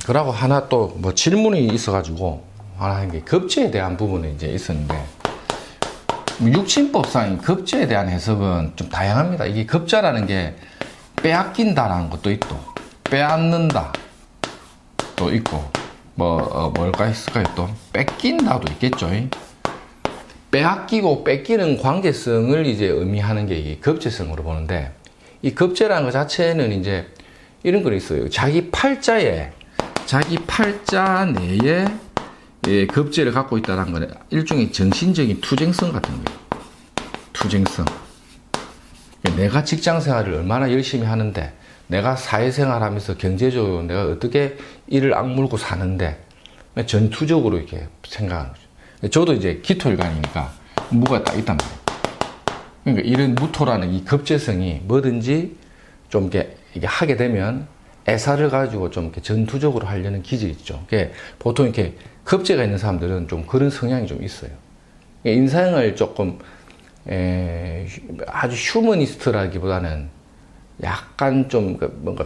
그러고 하나 또 뭐 질문이 있어가지고 하나 한 게 급제에 대한 부분이 이제 있었는데, 육신법상 급제에 대한 해석은 좀 다양합니다. 이게 급자라는 게 빼앗긴다라는 것도 있고, 빼앗는다 또 있고, 뭘까 있을까요? 또 뺏긴다도 있겠죠. 빼앗기고 뺏기는 관계성을 이제 의미하는 게 이게 급제성으로 보는데, 이 급제라는 것 자체는 이제 이런 거 있어요. 자기 팔자 내에 급제를 갖고 있다는 건 일종의 정신적인 투쟁성 같은 거예요. 투쟁성. 내가 직장 생활을 얼마나 열심히 하는데, 내가 사회생활 하면서 경제적으로 내가 어떻게 일을 악물고 사는데, 전투적으로 이렇게 생각하는 거죠. 저도 이제 기토일간이니까 무가 딱 있단 말이에요. 그러니까 이런 무토라는 이 급제성이 뭐든지 좀 이게 하게 되면 애사를 가지고 좀 이렇게 전투적으로 하려는 기질이 있죠. 보통 이렇게 급제가 있는 사람들은 좀 그런 성향이 좀 있어요. 인생을 조금 아주 휴머니스트라기보다는 약간 좀 뭔가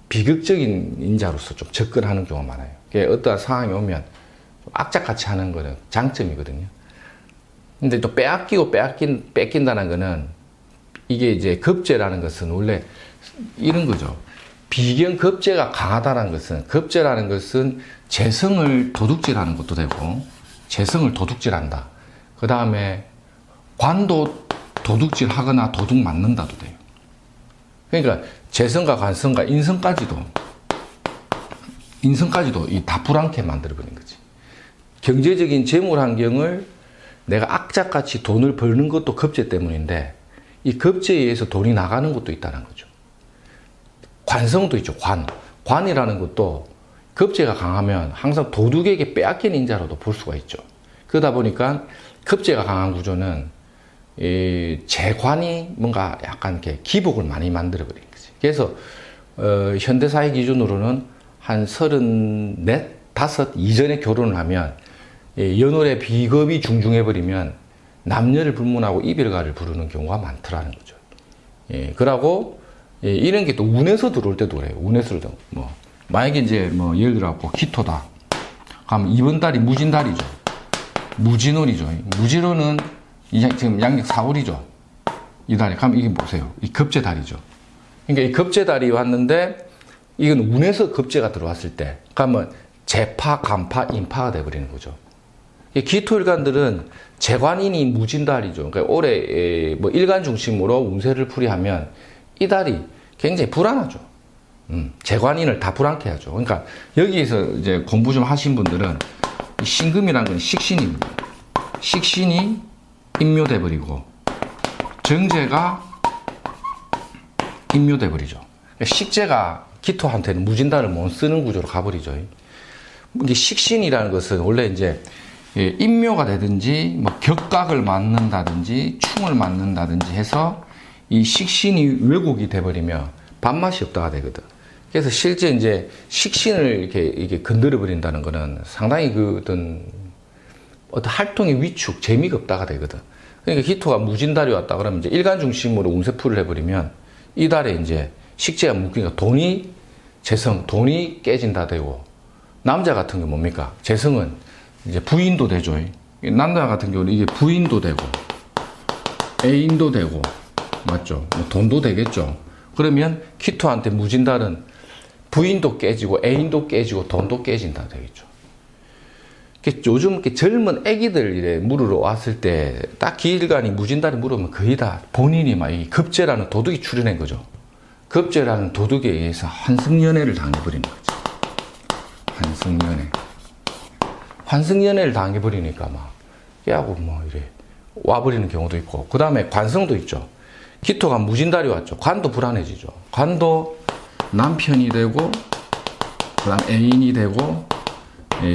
비극적인 인자로서 좀 접근하는 경우가 많아요. 어떠한 상황이 오면 악착같이 하는 거는 장점이거든요. 근데 또 뺏긴다는 거는, 이게 이제 급제라는 것은 원래 이런 거죠. 비경 급제가 강하다는 것은, 급제라는 것은 재성을 도둑질하는 것도 되고, 재성을 도둑질한다. 그 다음에 관도 도둑질하거나 도둑 맞는다도 돼요. 그러니까 재성과 관성과 인성까지도 이 다 불안케 만들어버린 거지. 경제적인 재물 환경을 내가 악착같이 돈을 벌는 것도 급제 때문인데, 이 급제에 의해서 돈이 나가는 것도 있다는 거죠. 관성도 있죠. 관이라는 것도 급제가 강하면 항상 도둑에게 빼앗긴 인자로도 볼 수가 있죠. 그러다 보니까 급제가 강한 구조는 이 재관이 뭔가 약간 이렇게 기복을 많이 만들어 버리는 거지. 그래서 현대사회 기준으로는 한 34, 5 이전에 결혼을 하면 연월의 비겁이 중중해 버리면 남녀를 불문하고 이별가를 부르는 경우가 많더라는 거죠. 그러고 이런 게 또 운에서 들어올 때도 그래요. 운에서 들어올 때 만약에 이제 예를 들어 갖고 기토다. 그럼 이번 달이 무진달이죠. 무진월이죠. 무진월은 지금 양력 4월이죠. 이 달이. 그럼 이게 보세요. 이 급제달이죠. 그러니까 이 급제달이 왔는데, 이건 운에서 급제가 들어왔을 때, 그러면 재파, 간파, 인파가 돼버리는 거죠. 기토일간들은 재관인이 무진달이죠. 그러니까 올해 일간 중심으로 운세를 풀이하면 이 달이 굉장히 불안하죠. 재관인을 다 불안케 하죠. 그러니까 여기에서 이제 공부 좀 하신 분들은 신금이라는 건 식신입니다. 식신이 임묘돼 버리고 정제가 임묘돼 버리죠. 식재가 기토한테는 무진달을 못 쓰는 구조로 가버리죠. 이게 식신이라는 것은 원래 이제 임묘가 되든지 격각을 맞는다든지 충을 맞는다든지 해서 이 식신이 왜곡이 돼버리면 밥맛이 없다가 되거든. 그래서 실제 이제 식신을 이렇게 건드려 버린다는 거는 상당히 어떤 활동의 위축, 재미가 없다가 되거든. 그러니까 기토가 무진달이 왔다 그러면 이제 일간 중심으로 운세풀이를 해버리면 이 달에 이제 식재가 묶이니까 돈이 깨진다 되고, 남자 같은 경우 뭡니까? 재성은 이제 부인도 되죠. 남자 같은 경우는 이게 부인도 되고, 애인도 되고, 맞죠? 돈도 되겠죠. 그러면 기토한테 무진달은 부인도 깨지고, 애인도 깨지고, 돈도 깨진다 되겠죠. 요즘 이렇게 젊은 애기들 이래 물으러 왔을 때 딱 기일간이 무진달이 물으면 거의 다 본인이 막 이 급제라는 도둑이 출현한 거죠. 급제라는 도둑에 의해서 환승연애를 당해버리는 거지. 환승연애를 당해버리니까 막 깨하고 이래 와버리는 경우도 있고, 그 다음에 관성도 있죠. 기토가 무진달이 왔죠. 관도 불안해지죠. 관도 남편이 되고, 그 다음 애인이 되고,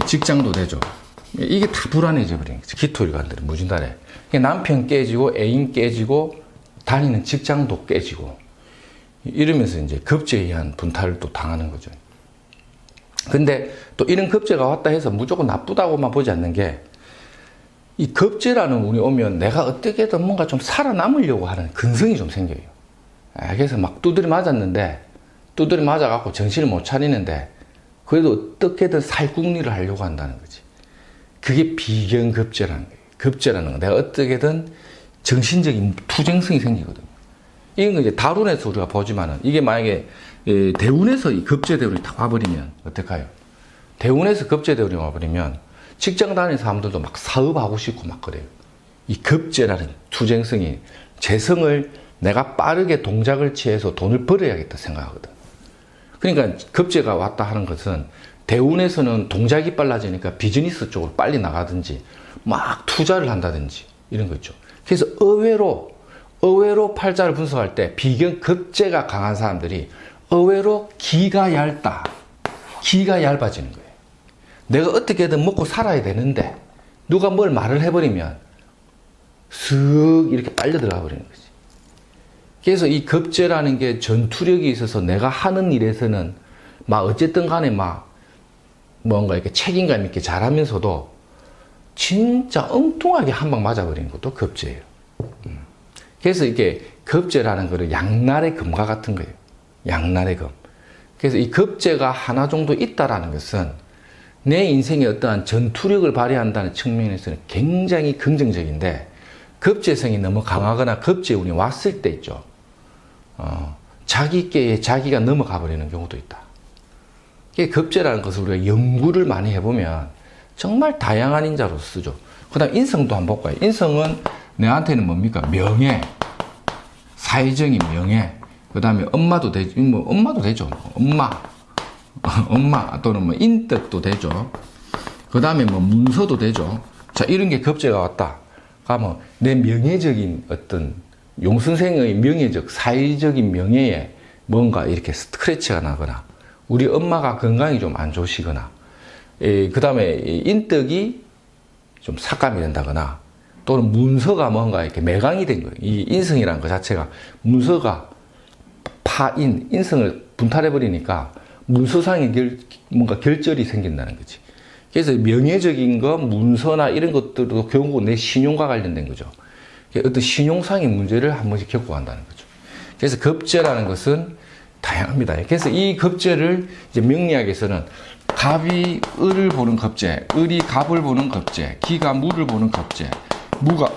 직장도 되죠. 이게 다 불안해져 버리는 거죠. 기토일간들은 무진달에. 남편 깨지고, 애인 깨지고, 다니는 직장도 깨지고, 이러면서 이제 급제에 의한 분탈을 또 당하는 거죠. 근데 또 이런 급제가 왔다 해서 무조건 나쁘다고만 보지 않는 게, 이 급제라는 운이 오면 내가 어떻게든 뭔가 좀 살아남으려고 하는 근성이 좀 생겨요. 그래서 막 두드려 맞았는데, 두드려 맞아갖고 정신을 못 차리는데, 그래도 어떻게든 살궁리를 하려고 한다는 거지. 그게 비견급제라는 거예요. 급제라는 건 내가 어떻게든 정신적인 투쟁성이 생기거든요. 이건 이제 다룬에서 우리가 보지만은 이게 만약에 대운에서 이 급제대운이 딱 와버리면 어떡해요? 대운에서 급제대운이 와버리면 직장 다니는 사람들도 막 사업하고 싶고 막 그래요. 이 급제라는 투쟁성이 재성을 내가 빠르게 동작을 취해서 돈을 벌어야겠다 생각하거든. 그러니까 급제가 왔다 하는 것은 대운에서는 동작이 빨라지니까 비즈니스 쪽으로 빨리 나가든지 막 투자를 한다든지 이런 거 있죠. 그래서 의외로 팔자를 분석할 때 비견 급제가 강한 사람들이 의외로 기가 얇다. 기가 얇아지는 거예요. 내가 어떻게든 먹고 살아야 되는데 누가 뭘 말을 해버리면 슥 이렇게 빨려 들어가 버리는 거지. 그래서 이 급제라는 게 전투력이 있어서 내가 하는 일에서는 막 어쨌든 간에 막 뭔가 이렇게 책임감 있게 잘하면서도 진짜 엉뚱하게 한 방 맞아버리는 것도 급제예요. 그래서 이게 급제라는 거를 양날의 금과 같은 거예요. 양날의 금. 그래서 이 급제가 하나 정도 있다라는 것은 내 인생에 어떠한 전투력을 발휘한다는 측면에서는 굉장히 긍정적인데 급제성이 너무 강하거나 급제운이 왔을 때 있죠. 자기께에 자기가 넘어가 버리는 경우도 있다. 이게 급제라는 것을 우리가 연구를 많이 해보면 정말 다양한 인자로 쓰죠. 그 다음 인성도 한번 볼까요? 인성은 내한테는 뭡니까? 명예, 사회적인 명예, 그 다음에 엄마도 되죠. 뭐 엄마도 되죠. 엄마 또는 뭐 인덕도 되죠. 그 다음에 뭐 문서도 되죠. 자, 이런 게 급제가 왔다. 그러면 내 명예적인 어떤 용선생의 명예적, 사회적인 명예에 뭔가 이렇게 스크래치가 나거나 우리 엄마가 건강이 좀 안 좋으시거나 그 다음에 인덕이 좀 삭감이 된다거나 또는 문서가 뭔가 이렇게 매강이 된 거예요. 이 인성이라는 것 자체가 문서가 인성을 분탈해버리니까 문서상에 뭔가 결절이 생긴다는 거지. 그래서 명예적인 거, 문서나 이런 것들도 결국 내 신용과 관련된 거죠. 어떤 신용상의 문제를 한 번씩 겪고 간다는 거죠. 그래서 급제라는 것은 다양합니다. 그래서 이 급제를 이제 명리학에서는 갑이 을을 보는 급제, 을이 갑을 보는 급제, 기가 무를 보는 급제, 무가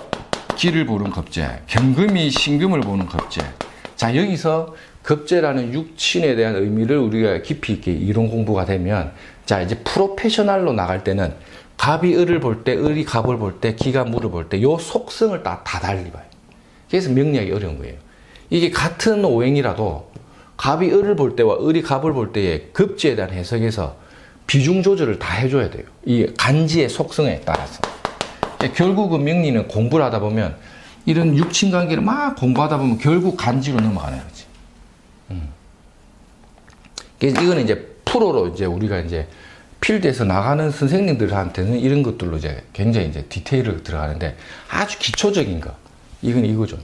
기를 보는 급제, 경금이 신금을 보는 급제. 자, 여기서 급제라는 육친에 대한 의미를 우리가 깊이 있게 이론 공부가 되면 자, 이제 프로페셔널로 나갈 때는 갑이 을을 볼 때, 을이 갑을 볼 때, 기가 무를 볼 때 요 속성을 다 달리 봐요. 그래서 명리학이 어려운 거예요. 이게 같은 오행이라도 갑이 을을 볼 때와 을이 갑을 볼 때의 급제에 대한 해석에서 비중 조절을 다 해줘야 돼요. 이 간지의 속성에 따라서. 결국은 명리는 공부를 하다 보면 이런 육친 관계를 막 공부하다 보면 결국 간지로 넘어가는 거지. 그래서 이거는 이제 프로로 이제 우리가 이제 필드에서 나가는 선생님들한테는 이런 것들로 이제 굉장히 이제 디테일을 들어가는데 아주 기초적인 거. 이건 이거죠.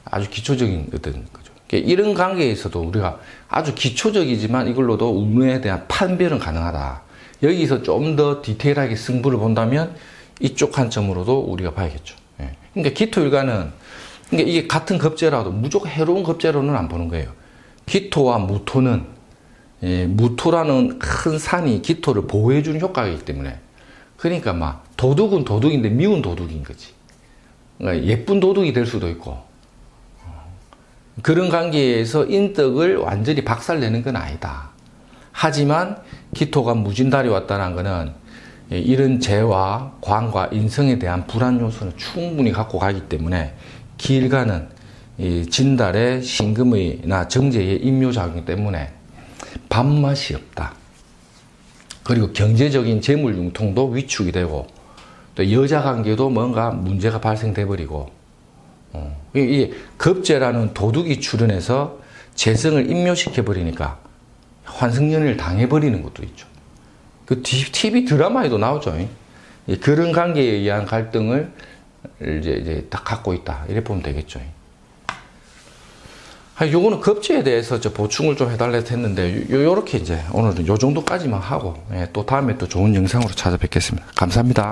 아주 기초적인 어떤 거죠. 이런 관계에서도 우리가 아주 기초적이지만 이걸로도 운에 대한 판별은 가능하다. 여기서 좀 더 디테일하게 승부를 본다면 이쪽 관점으로도 우리가 봐야겠죠. 예. 그러니까 기토일간은 그러니까 이게 같은 급제라도 무조건 해로운 급제로는 안 보는 거예요. 기토와 무토는 무토라는 큰 산이 기토를 보호해주는 효과가 있기 때문에 그러니까 막 도둑은 도둑인데 미운 도둑인 거지. 그러니까 예쁜 도둑이 될 수도 있고 그런 관계에서 인덕을 완전히 박살내는 건 아니다. 하지만 기토가 무진달이 왔다는 것은 이런 재와 관과 인성에 대한 불안 요소는 충분히 갖고 가기 때문에 기일간은 진달의 신금의나 정제의 임묘작용 때문에 밥맛이 없다. 그리고 경제적인 재물 융통도 위축이 되고 또 여자 관계도 뭔가 문제가 발생돼 버리고 이 급제라는 도둑이 출현해서 재성을 임묘시켜 버리니까 환승연애를 당해버리는 것도 있죠. 그 TV 드라마에도 나오죠. 그런 관계에 의한 갈등을 이제 딱 갖고 있다. 이래 보면 되겠죠. 요거는 급제에 대해서 보충을 좀 해달라 했는데, 요렇게 이제 오늘은 요 정도까지만 하고, 또 다음에 또 좋은 영상으로 찾아뵙겠습니다. 감사합니다.